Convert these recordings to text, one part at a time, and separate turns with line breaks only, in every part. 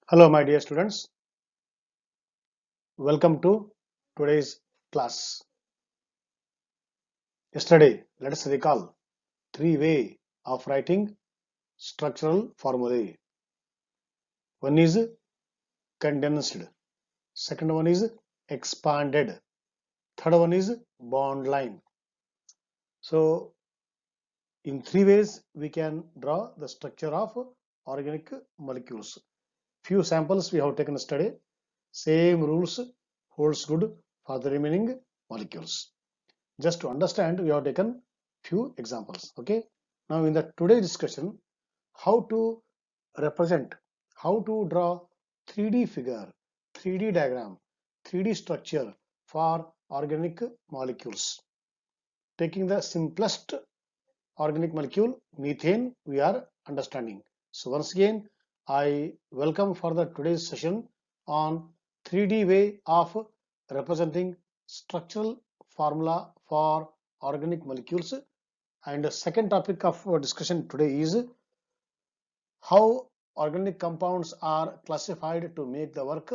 Hello, my dear students. Welcome to today's class. Yesterday, let us recall three ways of writing structural formulae. One is condensed, second one is expanded, third one is bond line. So, in three ways, we can draw the structure of organic molecules. Few samples we have taken yesterday. Same rules holds good for the remaining molecules. Just to understand, we have taken few examples. Okay. Now, in the today discussion, how to represent, how to draw 3D figure, 3D diagram, 3D structure for organic molecules. Taking the simplest organic molecule, methane, we are understanding. So once again, I welcome for the today's session on 3D way of representing structural formula for organic molecules. And the second topic of our discussion today is how organic compounds are classified to make the work,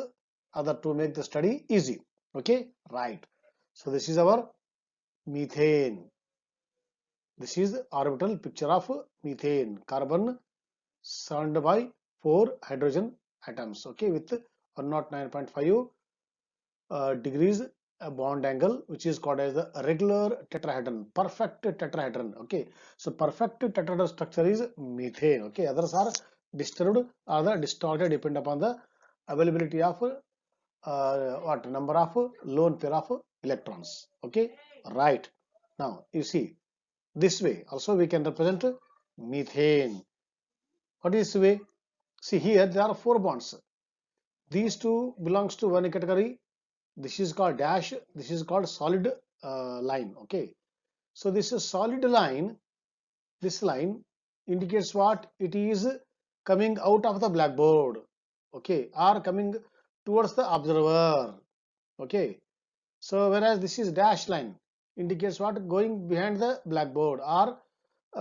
other to make the study easy. Okay, right. So this is our methane. This is orbital picture of methane, carbon surrounded by 4 hydrogen atoms, okay, with 109.5 degrees bond angle, which is called as the regular tetrahedron, perfect tetrahedron. Okay, so perfect tetrahedron structure is methane. Okay, others are disturbed or the distorted depend upon the availability of what number of lone pair of electrons. Okay, right. Now you see this way also we can represent methane. What is this way? See here there are 4 bonds. These two belongs to one category. This is called dash. This is called solid line. Okay. So this is solid line. This line indicates what? It is coming out of the blackboard. Okay. Or coming towards the observer. Okay. So whereas this is dash line indicates what? Going behind the blackboard or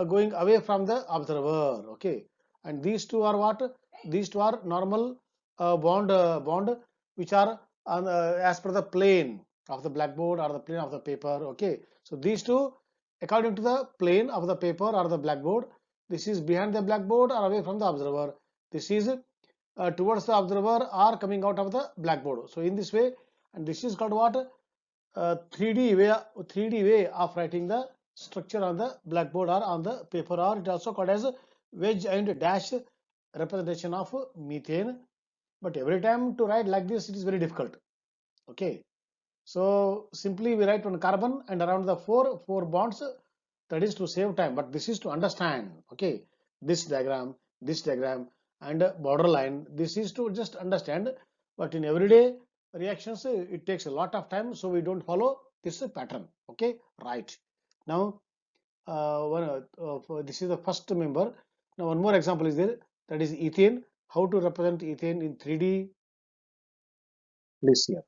going away from the observer. Okay. And these two are what? These two are normal bond which are as per the plane of the blackboard or the plane of the paper. Okay. So these two according to the plane of the paper or the blackboard, this is behind the blackboard or away from the observer. This is towards the observer or coming out of the blackboard. So in this way, and this is called what? 3D way of writing the structure on the blackboard or on the paper, or it also called as wedge and dash representation of methane. But every time to write like this, it is very difficult. Okay, so simply we write one carbon and around the four bonds. That is to save time, but this is to understand. Okay, this diagram, and border line. This is to just understand. But in everyday reactions, it takes a lot of time, so we don't follow this pattern. Okay, right. Now, this is the first member. Now, one more example is there. That is ethane. How to represent ethane in 3D? This here.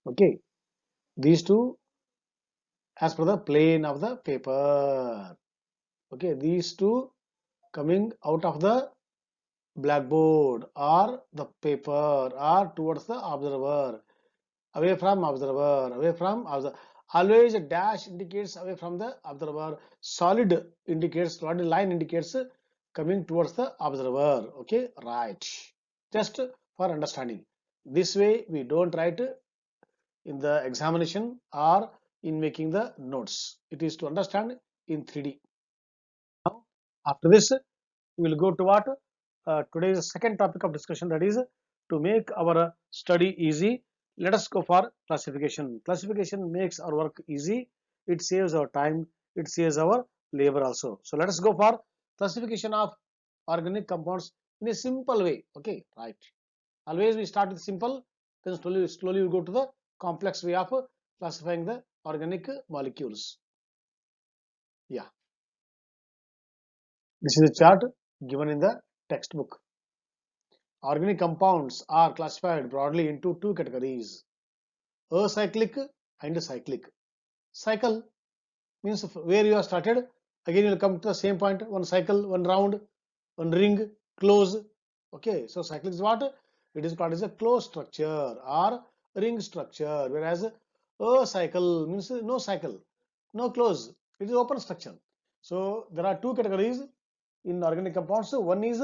Okay, these two as per the plane of the paper. Okay, these two coming out of the blackboard or the paper or towards the observer, away from observer, away from observer. Always a dash indicates away from the observer. Solid indicates, solid line indicates coming towards the observer. Okay, right. Just for understanding. This way we don't write in the examination or in making the notes. It is to understand in 3D. Now, after this, we will go to what? Today's second topic of discussion, that is to make our study easy. Let us go for classification. Classification makes our work easy. It saves our time. It saves our labor also. So let us go for classification of organic compounds in a simple way. Okay, right. Always we start with simple, then slowly we go to the complex way of classifying the organic molecules. Yeah, this is a chart given in the textbook. Organic compounds are classified broadly into two categories: acyclic and cyclic. Cycle means where you have started, again you will come to the same point, one cycle, one round, one ring, close. Okay, so cyclic is what? it is called as a closed structure or ring structure, whereas a cycle means no cycle, no close, it is open structure. So there are two categories in organic compounds. One is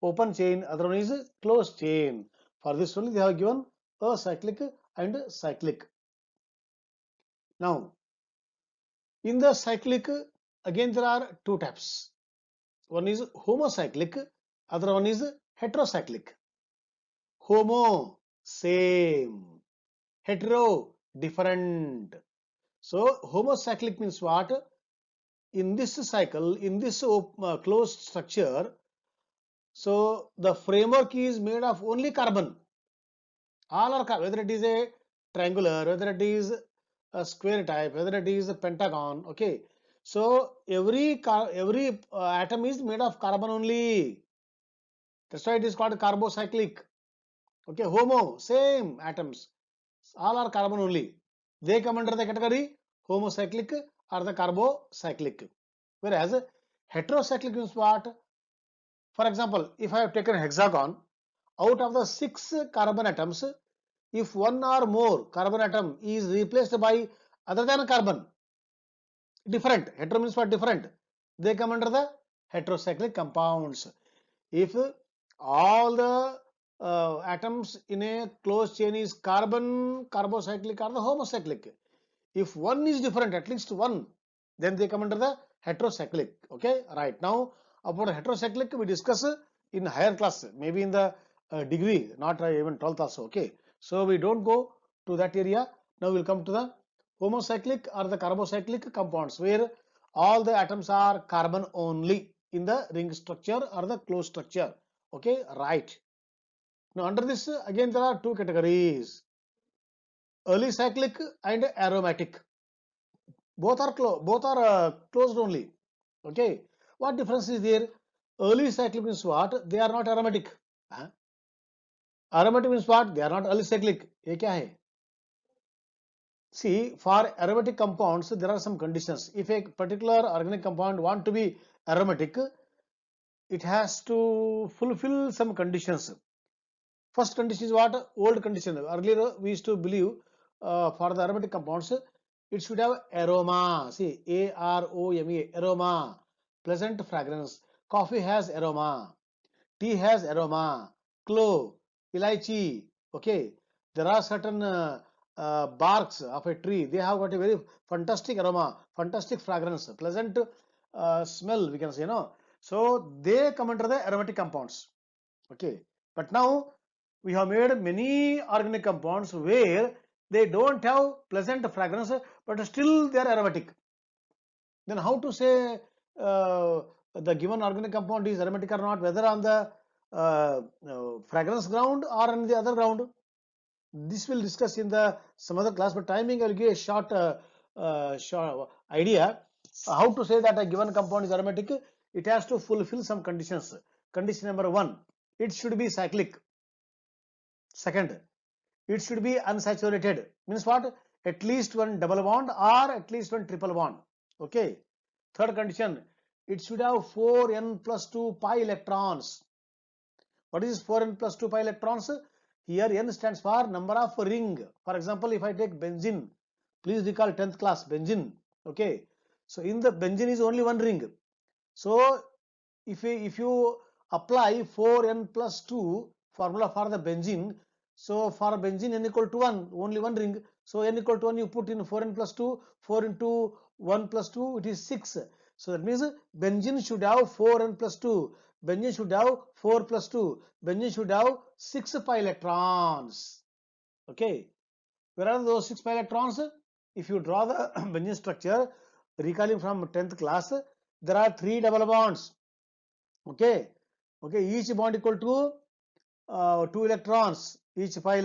open chain, other one is closed chain. For this only they have given acyclic and cyclic. Now in the cyclic, again there are two types. One is homocyclic, other one is heterocyclic. Homo, same. Hetero, different. So homocyclic means what? In this cycle, in this closed structure, so the framework is made of only carbon. All are carbon, whether it is a triangular, whether it is a square type, whether it is a pentagon. Okay, so every atom is made of carbon only. That's why it is called carbocyclic. Okay, homo, same atoms, all are carbon only. They come under the category homocyclic or the carbocyclic. Whereas heterocyclic means what? For example, if I have taken a hexagon, out of the 6 carbon atoms, if one or more carbon atom is replaced by other than carbon, different, hetero means what? Different, they come under the heterocyclic compounds. If all the atoms in a closed chain is carbon, carbocyclic or the homocyclic, if one is different, at least one, then they come under the heterocyclic. Okay, right. Now about heterocyclic we discuss in higher class, maybe in the degree, not even 12th also. Okay, so we don't go to that area. Now we'll come to the homocyclic or the carbocyclic compounds, where all the atoms are carbon only in the ring structure or the closed structure. Okay, right. Now under this again there are two categories, early cyclic and aromatic. Both are closed only. Okay, what difference is there? Early cyclic means what? They are not aromatic. Huh? Aromatic means what? They are not early cyclic. ये क्या है? See, for aromatic compounds there are some conditions. If a particular organic compound want to be aromatic, it has to fulfill some conditions. First condition is what? Old condition. Earlier we used to believe for the aromatic compounds it should have aroma. See, aroma, aroma, pleasant fragrance. Coffee has aroma, tea has aroma, clove, elaichi. Okay, there are certain barks of a tree. They have got a very fantastic aroma, fantastic fragrance, pleasant smell. We can say, no. So they come under the aromatic compounds. Okay, but now we have made many organic compounds where they don't have pleasant fragrance, but still they are aromatic. Then how to say the given organic compound is aromatic or not, whether on the fragrance ground or on the other ground? This will discuss in the some other class, but timing I will give a short idea how to say that a given compound is aromatic. It has to fulfill some conditions. Condition number 1, it should be cyclic. Second, it should be unsaturated. Means what? At least one double bond or at least one triple bond. Okay. Third condition, it should have 4n plus 2 pi electrons. What is 4n plus 2 pi electrons? Here n stands for number of ring. For example, if I take benzene, please recall 10th class benzene. Okay. So in the benzene is only one ring. So if you apply 4n plus 2 formula for the benzene, so for benzene n equal to 1, only one ring. So n equal to 1 you put in 4n plus 2, 4 into 1 plus 2, it is 6. So that means benzene should have 4n plus 2, benzene should have 4 plus 2, benzene should have 6 pi electrons. Okay, where are those 6 pi electrons? If you draw the benzene structure, recalling from 10th class, there are 3 double bonds. Okay, each bond equal to 2 electrons, each pi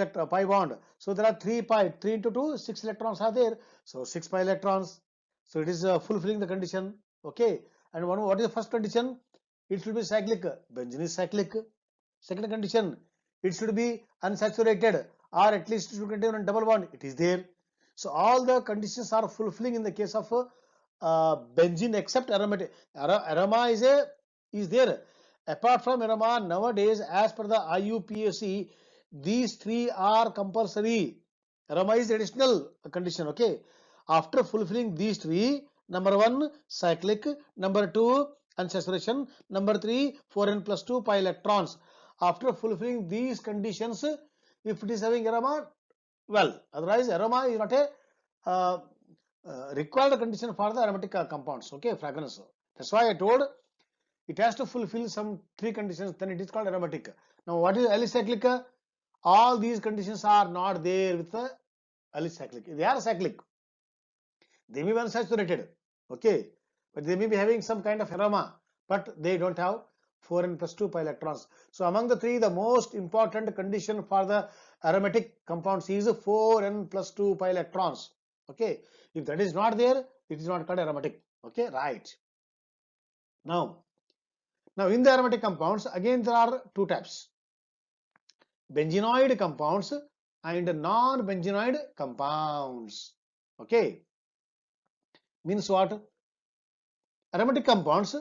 bond. So there are 3 pi, 3 into 2, 6 electrons are there. So 6 pi electrons. So it is fulfilling the condition. Okay, and what is the first condition? It should be cyclic. Benzene is cyclic. Second condition, it should be unsaturated, or at least it should contain a double bond. It is there. So all the conditions are fulfilling in the case of benzene, except aromatic. Aroma is there. Apart from aroma, nowadays as per the IUPAC, these three are compulsory. Aroma is additional condition. Okay. After fulfilling these three, number 1 cyclic, number 2 unsaturation, number 3 4n plus 2 pi electrons. After fulfilling these conditions, if it is having aroma, well, otherwise aroma is not a required condition for the aromatic compounds. Okay, fragrance. That's why I told it has to fulfill some three conditions, then it is called aromatic. Now what is alicyclic? All these conditions are not there with the alicyclic. They are cyclic, they may be unsaturated, okay, but they may be having some kind of aroma, but they don't have 4n plus 2 pi electrons. So among the three, the most important condition for the aromatic compounds is 4n plus 2 pi electrons. Okay, if that is not there, it is not called aromatic. Okay, right. Now in the aromatic compounds, again there are two types: benzenoid compounds and non-benzenoid compounds. Okay, means what? Aromatic compounds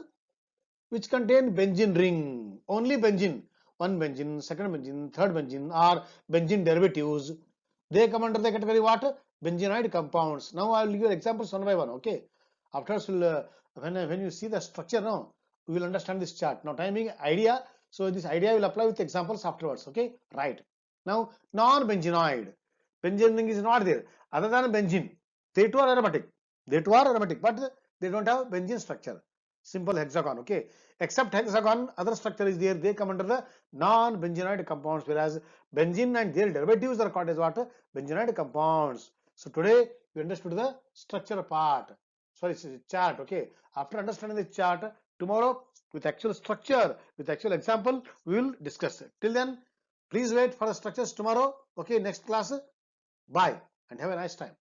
which contain benzene ring, only benzene, one benzene, second benzene, third benzene, or benzene derivatives, they come under the category what? Benzenoid compounds. Now I will give you examples one by one. Okay, afterwards we'll, when you see the structure, now we will understand this chart. Now time being idea, so this idea will apply with examples afterwards. Okay, right. Now non-benzenoid, benzene ring is not there. Other than benzene, they too are aromatic, but they don't have benzene structure. Simple hexagon. Okay, except hexagon, other structure is there, they come under the non-benzenoid compounds, whereas benzene and their derivatives are called as what? Benzenoid compounds. So today we understood the structure part, sorry, chart. Okay, after understanding the chart, tomorrow with actual structure, with actual example, we will discuss it. Till then, please wait for the structures tomorrow. Okay, next class. Bye and have a nice time.